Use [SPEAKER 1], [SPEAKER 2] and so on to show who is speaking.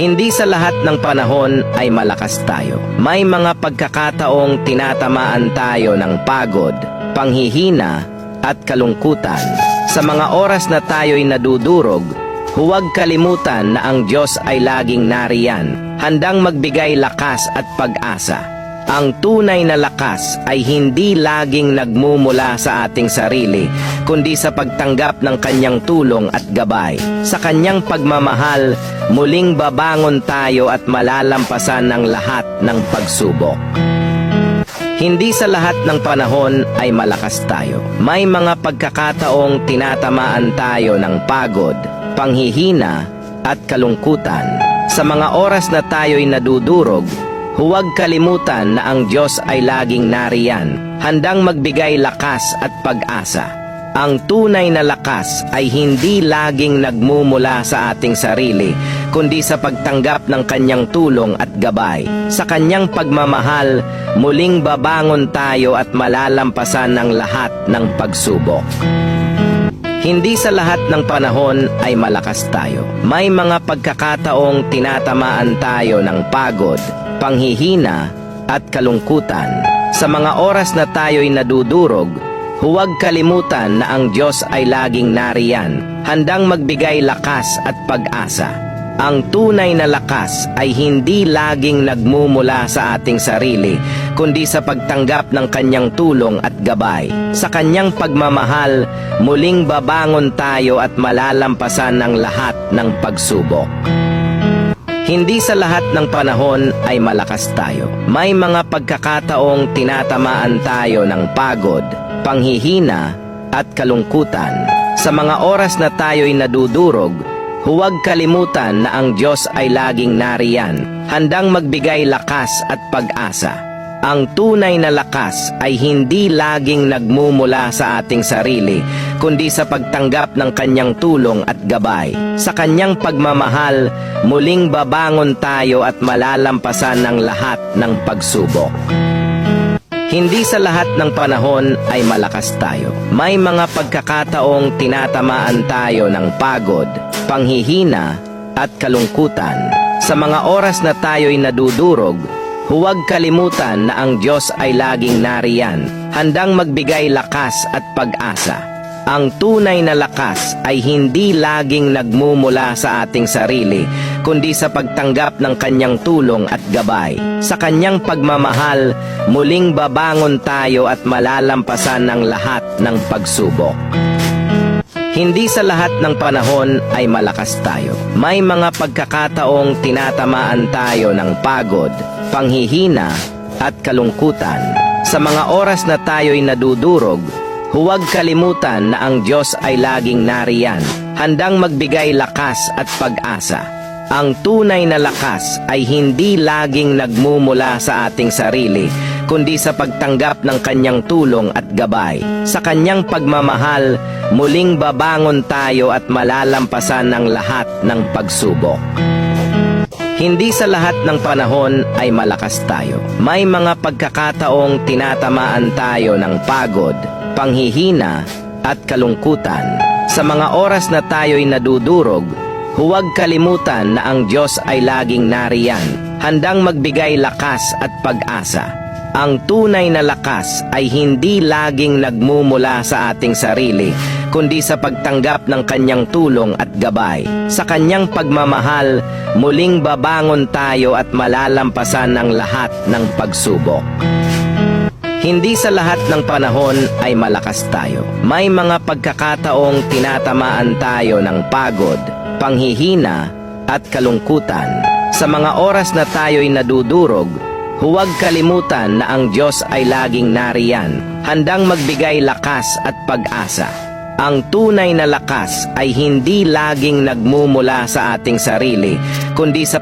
[SPEAKER 1] Hindi sa lahat ng panahon ay malakas tayo. May mga pagkakataong tinatamaan tayo ng pagod, panghihina at kalungkutan. Sa mga oras na tayo'y nadudurog, huwag kalimutan na ang Diyos ay laging nariyan, handang magbigay lakas at pag-asa. Ang tunay na lakas ay hindi laging nagmumula sa ating sarili, kundi sa pagtanggap ng kanyang tulong at gabay. Sa kanyang pagmamahal, muling babangon tayo at malalampasan ng lahat ng pagsubok. Hindi sa lahat ng panahon ay malakas tayo. May mga pagkakataong tinatamaan tayo ng pagod, panghihina at kalungkutan. Sa mga oras na tayo'y nadudurog, huwag kalimutan na ang Diyos ay laging nariyan, handang magbigay lakas at pag-asa. Ang tunay na lakas ay hindi laging nagmumula sa ating sarili, kundi sa pagtanggap ng kanyang tulong at gabay. Sa kanyang pagmamahal, muling babangon tayo at malalampasan ng lahat ng pagsubok. Hindi sa lahat ng panahon ay malakas tayo. May mga pagkakataong tinatamaan tayo ng pagod, panghihina at kalungkutan. Sa mga oras na tayo'y nadudurog, huwag kalimutan na ang Diyos ay laging nariyan, handang magbigay lakas at pag-asa. Ang tunay na lakas ay hindi laging nagmumula sa ating sarili, kundi sa pagtanggap ng kanyang tulong at gabay. Sa kanyang pagmamahal, muling babangon tayo at malalampasan ng lahat ng pagsubok. Hindi sa lahat ng panahon ay malakas tayo. May mga pagkakataong tinatamaan tayo ng pagod, panghihina at kalungkutan. Sa mga oras na tayo'y nadudurog, huwag kalimutan na ang Diyos ay laging nariyan, handang magbigay lakas at pag-asa. Ang tunay na lakas ay hindi laging nagmumula sa ating sarili, kundi sa pagtanggap ng kanyang tulong at gabay. Sa kanyang pagmamahal, muling babangon tayo at malalampasan ng lahat ng pagsubok. Hindi sa lahat ng panahon ay malakas tayo. May mga pagkakataong tinatamaan tayo ng pagod, panghihina at kalungkutan. Sa mga oras na tayo'y nadudurog, huwag kalimutan na ang Diyos ay laging nariyan, handang magbigay lakas at pag-asa. Ang tunay na lakas ay hindi laging nagmumula sa ating sarili, kundi sa pagtanggap ng kanyang tulong at gabay. Sa kanyang pagmamahal, muling babangon tayo at malalampasan ng lahat ng pagsubok. Hindi sa lahat ng panahon ay malakas tayo. May mga pagkakataong tinatamaan tayo ng pagod, panghihina at kalungkutan. Sa mga oras na tayo'y nadudurog, huwag kalimutan na ang Diyos ay laging nariyan, handang magbigay lakas at pag-asa. Ang tunay na lakas ay hindi laging nagmumula sa ating sarili, kundi sa pagtanggap ng kanyang tulong at gabay. Sa kanyang pagmamahal, muling babangon tayo at malalampasan ng lahat ng pagsubok. Hindi sa lahat ng panahon ay malakas tayo. May mga pagkakataong tinatamaan tayo ng pagod, panghihina at kalungkutan. Sa mga oras na tayo'y nadudurog, huwag kalimutan na ang Diyos ay laging nariyan, handang magbigay lakas at pag-asa. Ang tunay na lakas ay hindi laging nagmumula sa ating sarili, kundi sa pagtanggap ng kanyang tulong at gabay. Sa kanyang pagmamahal, muling babangon tayo at malalampasan ng lahat ng pagsubok. Hindi sa lahat ng panahon ay malakas tayo. May mga pagkakataong tinatamaan tayo ng pagod, panghihina at kalungkutan. Sa mga oras na tayo'y nadudurog, huwag kalimutan na ang Diyos ay laging nariyan, handang magbigay lakas at pag-asa. Ang tunay na lakas ay hindi laging nagmumula sa ating sarili, kundi sa